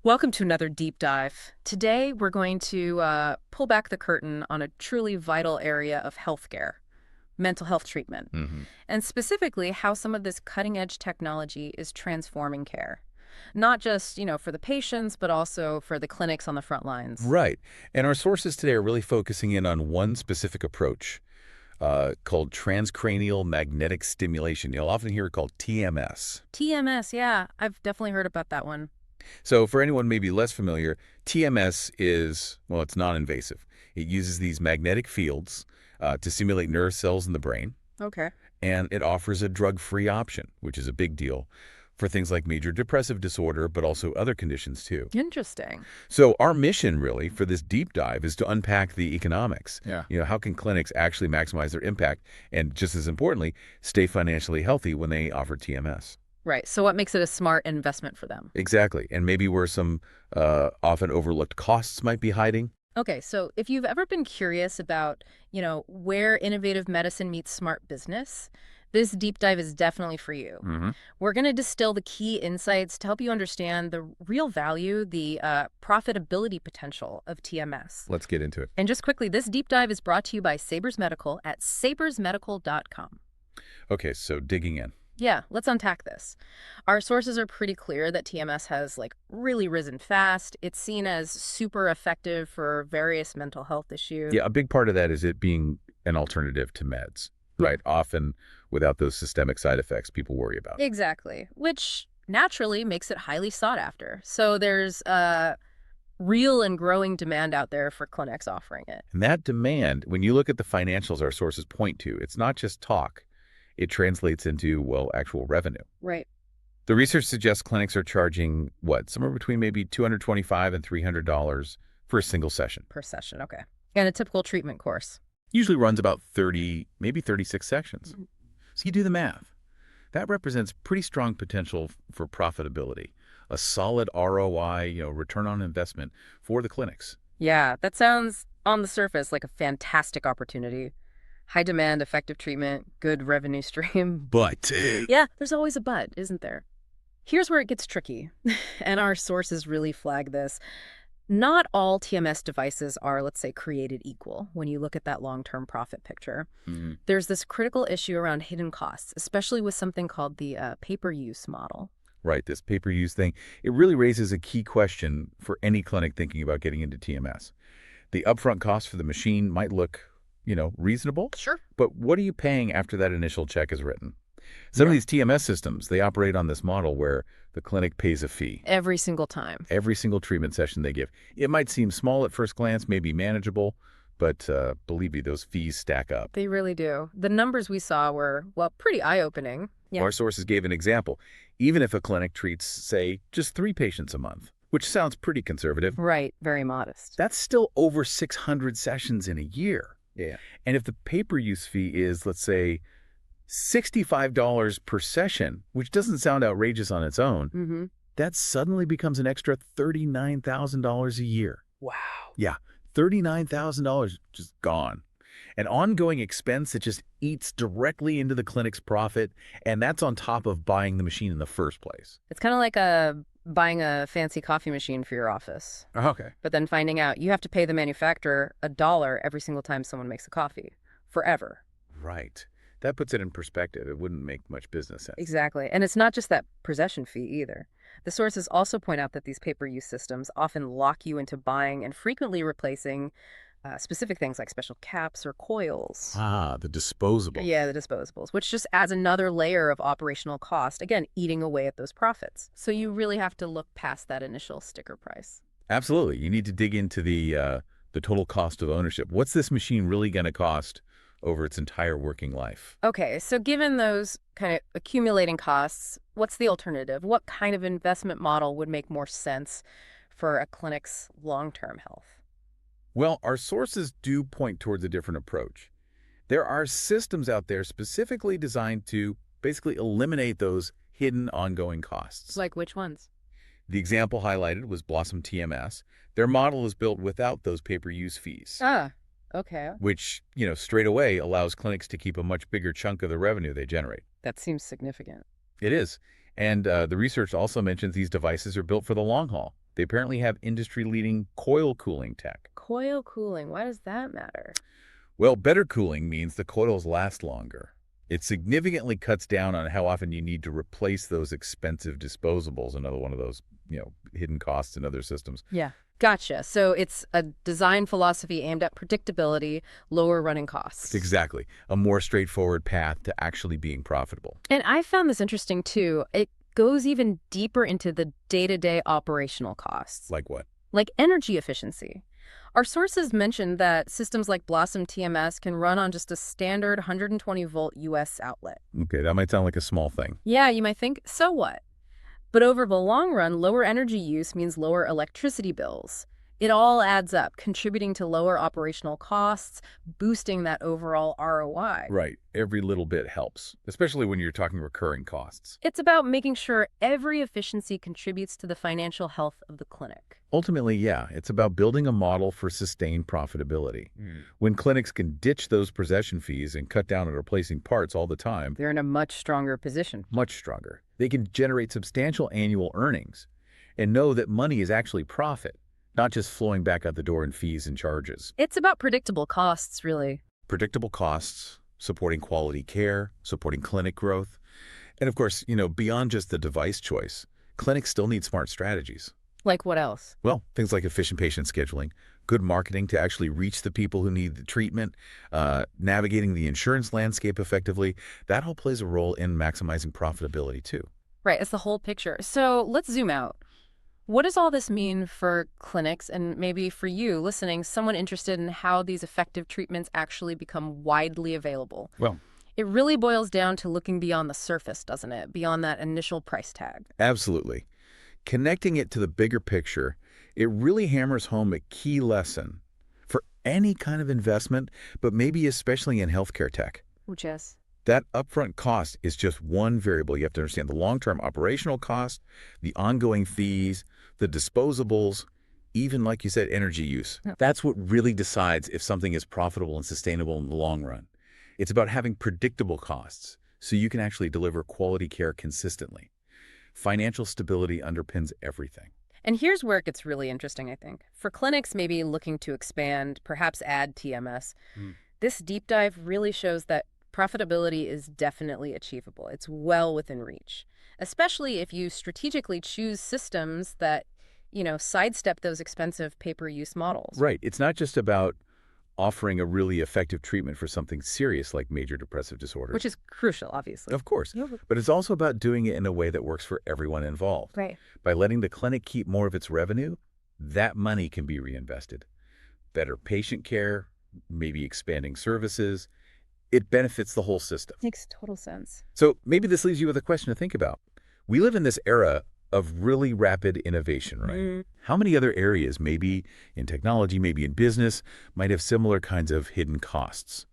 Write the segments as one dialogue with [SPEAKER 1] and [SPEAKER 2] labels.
[SPEAKER 1] Welcome to another deep dive. Today, we're going to pull back the curtain on a truly vital area of healthcare, mental health treatment,
[SPEAKER 2] Hmm.
[SPEAKER 1] and specifically how some of this cutting-edge technology is transforming care. Not just, for the patients, but also for the clinics on the front lines.
[SPEAKER 2] Right. And our sources today are really focusing in on one specific approach called transcranial magnetic stimulation. You'll often hear it called TMS.
[SPEAKER 1] TMS, yeah, I've definitely heard about that one.
[SPEAKER 2] So for anyone maybe less familiar, TMS is, well, it's non-invasive. It uses these magnetic fields to stimulate nerve cells in the brain,
[SPEAKER 1] Okay.
[SPEAKER 2] and it offers a drug-free option, which is a big deal for things like major depressive disorder, but also other conditions too.
[SPEAKER 1] Interesting.
[SPEAKER 2] So our mission really for this deep dive is to unpack the economics.
[SPEAKER 3] Yeah.
[SPEAKER 2] How can clinics actually maximize their impact and, just as importantly, stay financially healthy when they offer TMS?
[SPEAKER 1] Right, so what makes it a smart investment for them?
[SPEAKER 2] Exactly. And maybe where some often overlooked costs might be hiding.
[SPEAKER 1] Okay, so if you've ever been curious about, where innovative medicine meets smart business, this deep dive is definitely for you.
[SPEAKER 2] Hmm.
[SPEAKER 1] We're going to distill the key insights to help you understand the real value, the profitability potential of TMS.
[SPEAKER 2] Let's get into it.
[SPEAKER 1] And just quickly, this deep dive is brought to you by SEBERS Medical at sabersmedical.com.
[SPEAKER 2] Okay, so digging in.
[SPEAKER 1] Yeah, let's unpack this. Our sources are pretty clear that TMS has really risen fast. It's seen as super effective for various mental health issues.
[SPEAKER 2] Yeah, a big part of that is it being an alternative to meds, right? Often without those systemic side effects people worry about.
[SPEAKER 1] Exactly, which naturally makes it highly sought after. So there's a real and growing demand out there for clinics offering it.
[SPEAKER 2] And that demand, when you look at the financials our sources point to, it's not just talk. It translates into, well, actual revenue.
[SPEAKER 1] Right.
[SPEAKER 2] The research suggests clinics are charging, what, somewhere between maybe $225 and $300 for a single session.
[SPEAKER 1] Per session, okay. And a typical treatment course.
[SPEAKER 2] Usually runs about 30, maybe 36 sections. So you do the math. That represents pretty strong potential for profitability, a solid ROI, return on investment for the clinics.
[SPEAKER 1] Yeah, that sounds on the surface like a fantastic opportunity. High demand, effective treatment, good revenue stream.
[SPEAKER 2] But
[SPEAKER 1] Yeah, there's always a but, isn't there? Here's where it gets tricky, and our sources really flag this. Not all TMS devices are, let's say, created equal when you look at that long-term profit picture.
[SPEAKER 2] Mhm.
[SPEAKER 1] There's this critical issue around hidden costs, especially with something called the pay-per-use model.
[SPEAKER 2] Right, this pay-per-use thing, it really raises a key question for any clinic thinking about getting into TMS. The upfront cost for the machine might look, reasonable,
[SPEAKER 1] Sure.
[SPEAKER 2] but what are you paying after that initial check is written? Some of these TMS systems, they operate on this model where the clinic pays a fee
[SPEAKER 1] Every single time.
[SPEAKER 2] every single treatment session they give. It might seem small at first glance, maybe manageable, but believe me, those fees stack up.
[SPEAKER 1] They really do. The numbers we saw were, well, pretty eye-opening. Yeah.
[SPEAKER 2] Our sources gave an example. Even if a clinic treats, say, just 3 patients a month, which sounds pretty conservative,
[SPEAKER 1] Right, very modest.
[SPEAKER 2] that's still over 600 sessions in a year.
[SPEAKER 3] Yeah.
[SPEAKER 2] And if the pay-per-use fee is, let's say, $65 per session, which doesn't sound outrageous on its own,
[SPEAKER 1] Mm-hmm.
[SPEAKER 2] that suddenly becomes an extra $39,000 a year.
[SPEAKER 1] Wow.
[SPEAKER 2] Yeah, $39,000 just gone. An ongoing expense that just eats directly into the clinic's profit, and that's on top of buying the machine in the first place.
[SPEAKER 1] It's kind of like buying a fancy coffee machine for your office,
[SPEAKER 3] Okay.
[SPEAKER 1] but then finding out you have to pay the manufacturer $1 every single time someone makes a coffee, forever.
[SPEAKER 2] Right. That puts it in perspective. It wouldn't make much business sense.
[SPEAKER 1] Exactly. And it's not just that possession fee either. The sources also point out that these pay-per-use systems often lock you into buying and frequently replacing specific things like special caps or coils.
[SPEAKER 2] Ah, the disposable.
[SPEAKER 1] Yeah, the disposables, which just adds another layer of operational cost, again, eating away at those profits. So you really have to look past that initial sticker price.
[SPEAKER 2] Absolutely. You need to dig into the total cost of ownership. What's this machine really going to cost over its entire working life?
[SPEAKER 1] Okay, so given those kind of accumulating costs, what's the alternative? What kind of investment model would make more sense for a clinic's long-term health?
[SPEAKER 2] Well, our sources do point towards a different approach. There are systems out there specifically designed to basically eliminate those hidden ongoing costs.
[SPEAKER 1] Like which ones?
[SPEAKER 2] The example highlighted was Blossom TMS. Their model is built without those pay-per-use fees,
[SPEAKER 1] Ah, okay.
[SPEAKER 2] which, straight away allows clinics to keep a much bigger chunk of the revenue they generate.
[SPEAKER 1] That seems significant.
[SPEAKER 2] It is. And the research also mentions these devices are built for the long haul. They apparently have industry-leading coil cooling tech.
[SPEAKER 1] Coil cooling, why does that matter?
[SPEAKER 2] Well, better cooling means the coils last longer. It significantly cuts down on how often you need to replace those expensive disposables, another one of those, hidden costs in other systems.
[SPEAKER 1] Yeah. Gotcha. So it's a design philosophy aimed at predictability, lower running costs.
[SPEAKER 2] Exactly. A more straightforward path to actually being profitable.
[SPEAKER 1] And I found this interesting too. It goes even deeper into the day-to-day operational costs.
[SPEAKER 2] Like what?
[SPEAKER 1] Like energy efficiency. Our sources mentioned that systems like Blossom TMS can run on just a standard 120-volt US outlet.
[SPEAKER 2] Okay, that might sound like a small thing.
[SPEAKER 1] Yeah, you might think, so what? But over the long run, lower energy use means lower electricity bills. It all adds up, contributing to lower operational costs, boosting that overall ROI.
[SPEAKER 2] Right. Every little bit helps, especially when you're talking recurring costs.
[SPEAKER 1] It's about making sure every efficiency contributes to the financial health of the clinic.
[SPEAKER 2] Ultimately, yeah, it's about building a model for sustained profitability. When clinics can ditch those possession fees and cut down on replacing parts all the time,
[SPEAKER 1] They're in a much stronger position.
[SPEAKER 2] much stronger. They can generate substantial annual earnings and know that money is actually profit, not just flowing back out the door in fees and charges.
[SPEAKER 1] It's about predictable costs, really.
[SPEAKER 2] Predictable costs, supporting quality care, supporting clinic growth. And of course, beyond just the device choice, clinics still need smart strategies.
[SPEAKER 1] Like what else?
[SPEAKER 2] Well, things like efficient patient scheduling, good marketing to actually reach the people who need the treatment, navigating the insurance landscape effectively, that all plays a role in maximizing profitability too.
[SPEAKER 1] Right, it's the whole picture. So let's zoom out. What does all this mean for clinics and maybe for you listening, someone interested in how these effective treatments actually become widely available?
[SPEAKER 2] Well,
[SPEAKER 1] It really boils down to looking beyond the surface, doesn't it? Beyond that initial price tag.
[SPEAKER 2] absolutely. Connecting it to the bigger picture, it really hammers home a key lesson for any kind of investment, but maybe especially in healthcare tech.
[SPEAKER 1] Which is?
[SPEAKER 2] That upfront cost is just one variable. You have to understand the long-term operational cost, the ongoing fees, the disposables, even, like you said, energy use.
[SPEAKER 1] Yep.
[SPEAKER 2] That's what really decides if something is profitable and sustainable in the long run. It's about having predictable costs so you can actually deliver quality care consistently. Financial stability underpins everything.
[SPEAKER 1] And here's where it gets really interesting, I think. For clinics maybe looking to expand, perhaps add TMS, this deep dive really shows that profitability is definitely achievable. It's well within reach, especially if you strategically choose systems that, sidestep those expensive pay-per-use models.
[SPEAKER 2] Right. It's not just about offering a really effective treatment for something serious like major depressive disorder.
[SPEAKER 1] Which is crucial, obviously.
[SPEAKER 2] Of course. But it's also about doing it in a way that works for everyone involved.
[SPEAKER 1] Right.
[SPEAKER 2] By letting the clinic keep more of its revenue, that money can be reinvested. Better patient care, maybe expanding services. It benefits the whole system.
[SPEAKER 1] Makes total sense.
[SPEAKER 2] So maybe this leaves you with a question to think about. We live in this era of really rapid innovation, right? How many other areas, maybe in technology, maybe in business, might have similar kinds of hidden costs?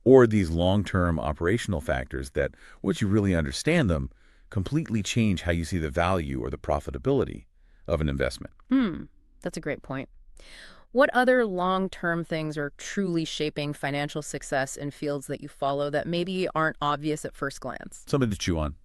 [SPEAKER 2] Or these long-term operational factors that, once you really understand them, completely change how you see the value or the profitability of an investment.
[SPEAKER 1] That's a great point. What other long-term things are truly shaping financial success in fields that you follow that maybe aren't obvious at first glance?
[SPEAKER 2] Something to chew on.